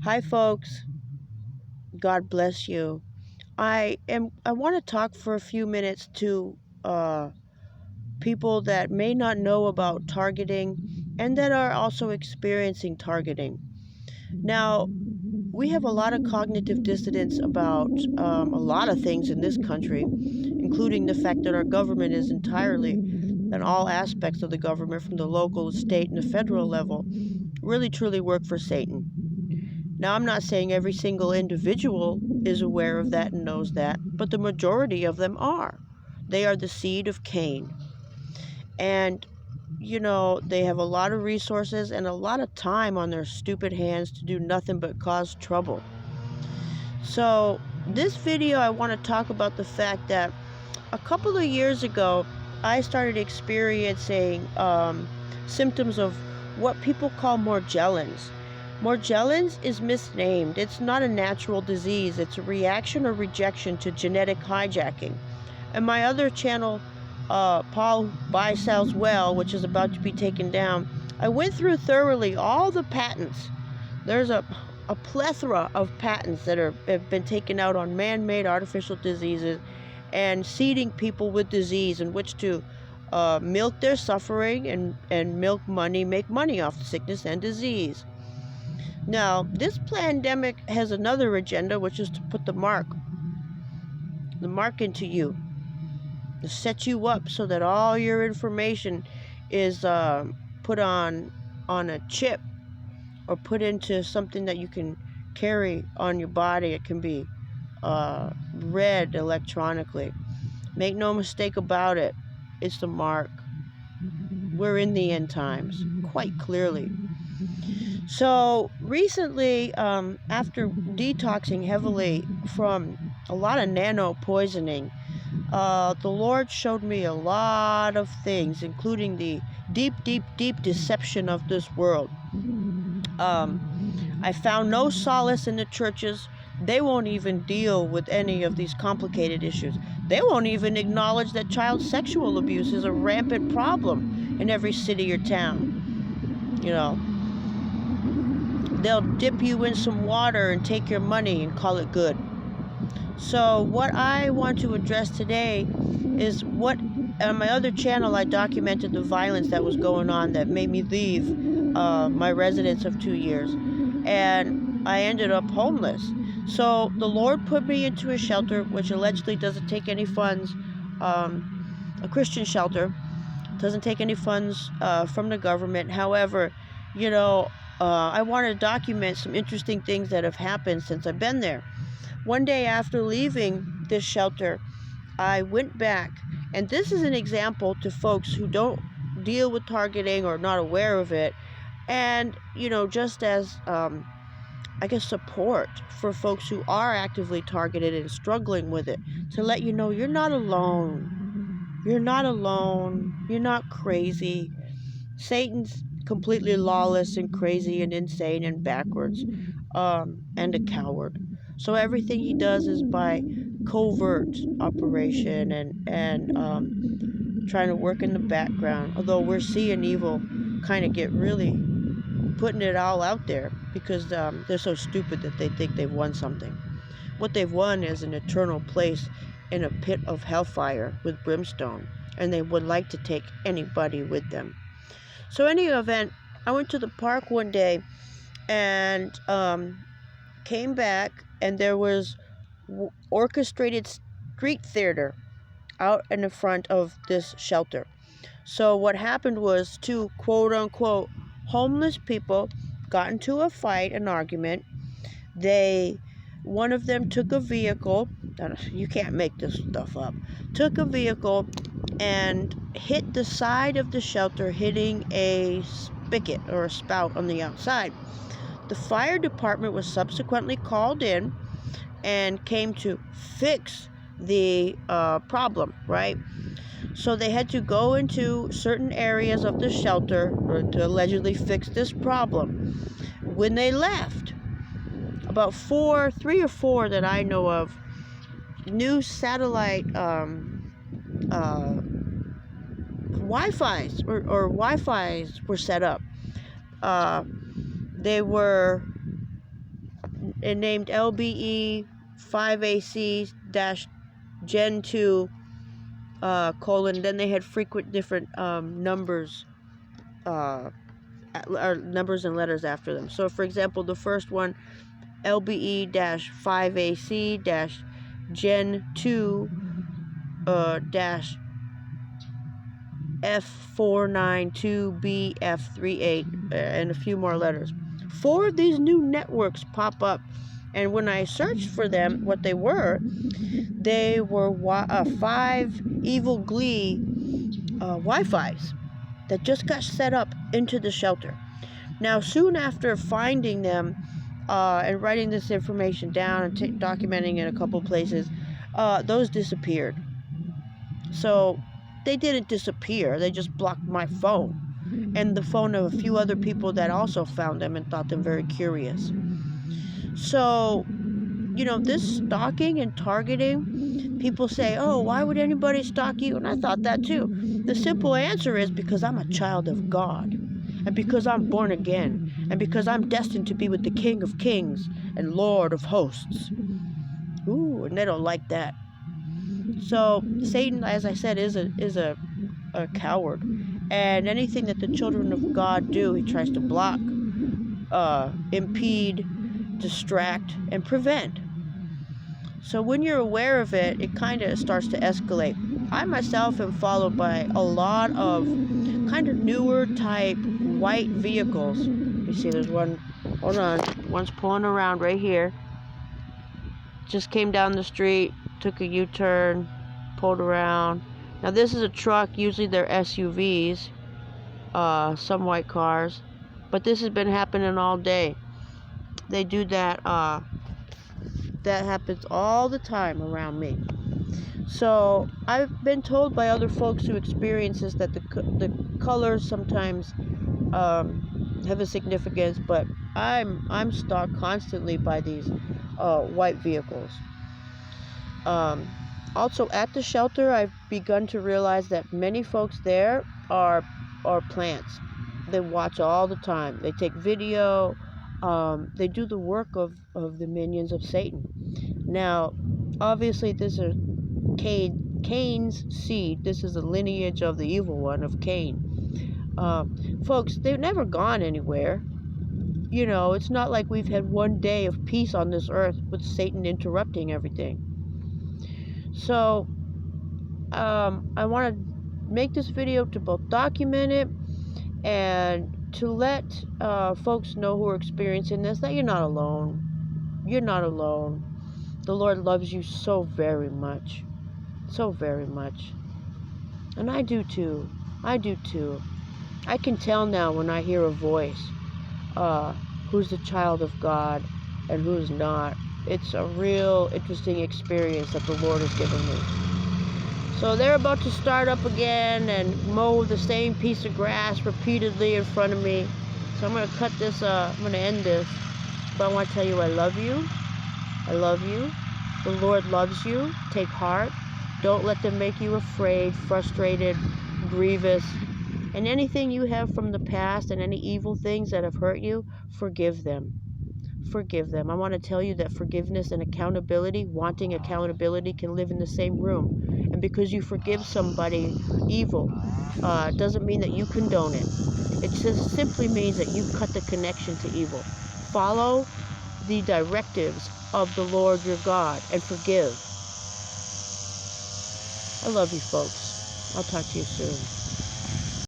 Hi, folks. God bless you. I want to talk for a few minutes to people that may not know about targeting and that are also experiencing targeting. Now, we have a lot of cognitive dissonance about a lot of things in this country, including the fact that our government is entirely, and all aspects of the government, from the local, state, and the federal level, really truly work for Satan. Now, I'm not saying every single individual is aware of that and knows that, but the majority of them are. They are the seed of Cain. And, they have a lot of resources and a lot of time on their stupid hands to do nothing but cause trouble. So, this video, I want to talk about the fact that a couple of years ago, I started experiencing symptoms of what people call Morgellons. Morgellons is misnamed. It's not a natural disease. It's a reaction or rejection to genetic hijacking. And my other channel, Paul Buy Sells Well, which is about to be taken down, I went through thoroughly all the patents. There's a plethora of patents that have been taken out on man-made artificial diseases and seeding people with disease in which to milk their suffering and milk money, make money off the sickness and disease. Now, this pandemic has another agenda, which is to put the mark into you, to set you up so that all your information is put on a chip or put into something that you can carry on your body. It can be read electronically. Make no mistake about it, it's the mark. We're in the end times, quite clearly. So recently, after detoxing heavily from a lot of nano poisoning, the Lord showed me a lot of things, including the deep, deep, deep deception of this world. I found no solace in the churches. They won't even deal with any of these complicated issues. They won't even acknowledge that child sexual abuse is a rampant problem in every city or town. They'll dip you in some water and take your money and call it good. So what I want to address today is what, on my other channel, I documented the violence that was going on that made me leave my residence of 2 years. And I ended up homeless. So the Lord put me into a shelter, which allegedly doesn't take any funds, a Christian shelter, doesn't take any funds from the government. However, I want to document some interesting things that have happened since I've been there. One day after leaving this shelter, I went back, and this is an example to folks who don't deal with targeting or not aware of it, and, just as, support for folks who are actively targeted and struggling with it, to let you know you're not alone. You're not alone. You're not crazy. Satan's completely lawless and crazy and insane and backwards, and a coward. So everything he does is by covert operation and trying to work in the background. Although we're seeing evil kind of get really putting it all out there because they're so stupid that they think they've won something. What they've won is an eternal place in a pit of hellfire with brimstone, and they would like to take anybody with them. So, in any event, I went to the park one day and came back, and there was orchestrated street theater out in the front of this shelter. So what happened was two quote unquote homeless people got into a fight, an argument. One of them took a vehicle, you can't make this stuff up, took a vehicle and hit the side of the shelter, hitting a spigot or a spout on the outside. The fire department was subsequently called in and came to fix the problem, right? So they had to go into certain areas of the shelter to allegedly fix this problem. When they left, about 3 or 4 that I know of, new satellite Wi-Fi's or Wi-Fi's were set up. They were and named LBE 5AC Gen 2 colon. Then they had frequent different numbers, or numbers and letters after them. So, for example, the first one, LBE 5AC Gen 2 dash F492BF38, and a few more letters. 4 of these new networks pop up, and when I searched for them, what they were 5 Evil Glee Wi-Fis that just got set up into the shelter. Now, soon after finding them and writing this information down and documenting in a couple places, those disappeared. So they didn't disappear, they just blocked my phone and the phone of a few other people that also found them and thought them very curious. So, this stalking and targeting, people say, oh, why would anybody stalk you? And I thought that too. The simple answer is because I'm a child of God, and because I'm born again, and because I'm destined to be with the King of Kings and Lord of Hosts. Ooh, and they don't like that. So Satan, as I said, is a coward, and anything that the children of God do, he tries to block, impede, distract, and prevent. So when you're aware of it, it kind of starts to escalate. I myself am followed by a lot of kind of newer type white vehicles. You see, there's one, hold on, one's pulling around right here. Just came down the street, took a U-turn, pulled around. Now this is a truck, usually they're SUVs, some white cars, but this has been happening all day. They do that, that happens all the time around me. So I've been told by other folks who experience this that the colors sometimes have a significance, but I'm stalked constantly by these white vehicles. Also at the shelter, I've begun to realize that many folks there are plants. They watch all the time. They take video. They do the work of the minions of Satan. Now, obviously, this is Cain's seed. This is the lineage of the evil one, of Cain. Folks, they've never gone anywhere. It's not like we've had one day of peace on this earth with Satan interrupting everything. So, I want to make this video to both document it and to let folks know who are experiencing this that you're not alone. You're not alone. The Lord loves you so very much. So very much. And I do too. I do too. I can tell now when I hear a voice who's the child of God and who's not. It's a real interesting experience that the Lord has given me. So they're about to start up again and mow the same piece of grass repeatedly in front of me. So I'm going to cut this, I'm going to end this. But I want to tell you I love you. I love you. The Lord loves you. Take heart. Don't let them make you afraid, frustrated, grievous. And anything you have from the past and any evil things that have hurt you, forgive them. Forgive them. I want to tell you that forgiveness and accountability, wanting accountability, can live in the same room. And because you forgive somebody evil, doesn't mean that you condone it. It just simply means that you cut the connection to evil. Follow the directives of the Lord your God and forgive. I love you, folks. I'll talk to you soon.